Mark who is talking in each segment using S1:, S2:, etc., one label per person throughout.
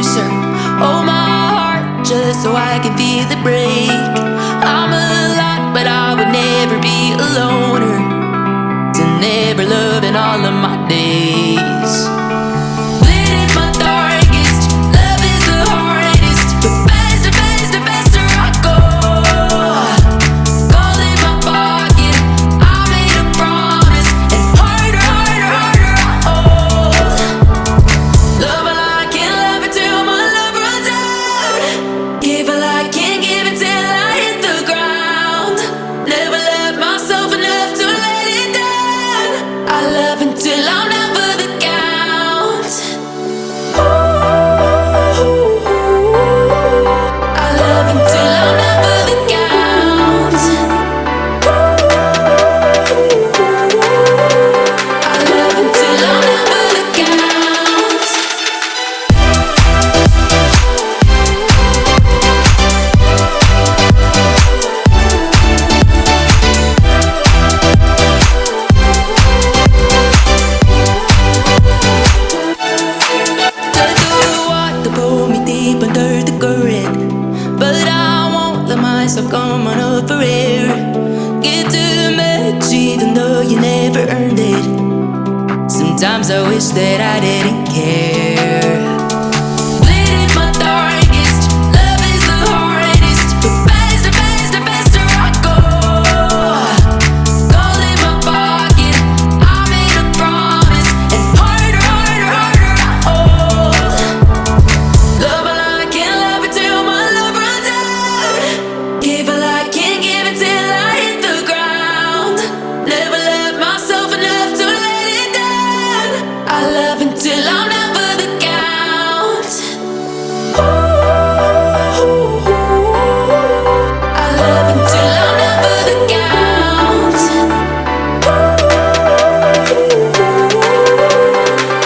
S1: closer. Hold my heart just so I can feel it break. I'm a lot, but I would never be a loner. To never love in all of my days. Lit in my darkest, love is the hardest. But faster, faster, faster I go. Gold in my pocket, I made a promise. And harder, harder, harder I hold. Love while I can't love it till my love runs out. Give while I can't give it till I hit the ground. Never love myself enough to let it down. I love until I'm down for the count. Ooh, I love until I'm down for the count. I love until I'm down for the count. To pull me deep under the current, but I won't let myself come on up for air. Give too much even though you never earned it. Sometimes I wish that I didn't care. Lit in my darkest, love is the hardest. But faster, faster, faster I go. Gold in my pocket, I made a promise. And harder, harder, harder I hold. Love while I can't love it till my love runs out. Give while I can't give it till I hit the ground. Never love myself enough to let it down. I love until I'm down for the count. Ooh, I love until I'm down for the count.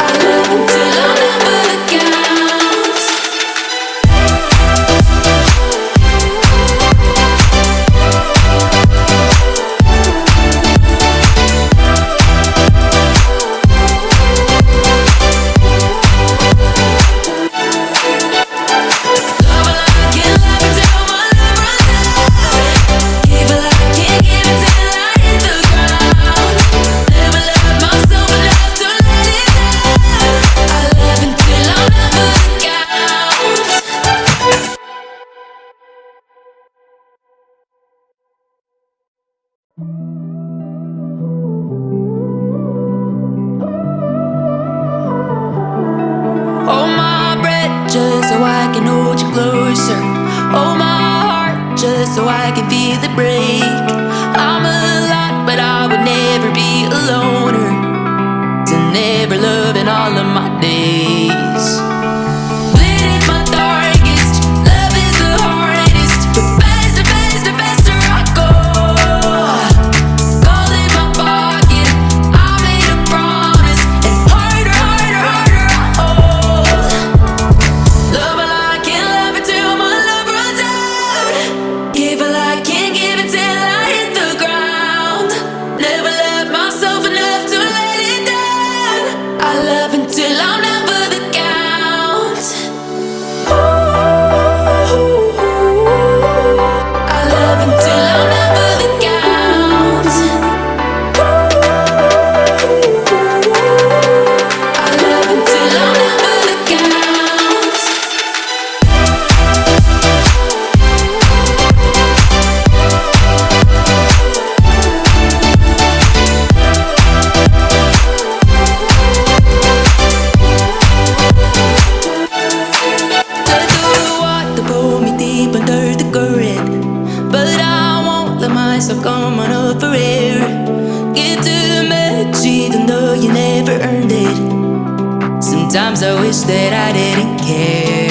S1: I love until I'm down for the count. Love while I can't love it till my love runs out. Give while I can't give it till I hit the ground. Never love myself enough to let it down. I love until I'm down for the count. Hold my breath just so I can hold you closer. Hold my heart just so I can feel it break. I'm a lot, but I would never be a loner. To never love in all of my days. Lit in my darkest, love is the hardest. But faster, faster, faster I go. Gold in my pocket, I made a promise. And harder, harder, harder I hold. Love while I can't love it till my love runs out. Give while I can't give it till I hit the ground. Never love myself enough to let it down. I love until I'm down for the count. Ooh, I love until I'm down for the count. I love until I'm down for the count. To pull me deep under the current, but I won't let myself come on up for air. Give too much even though you never earned it. Sometimes I wish that I didn't care.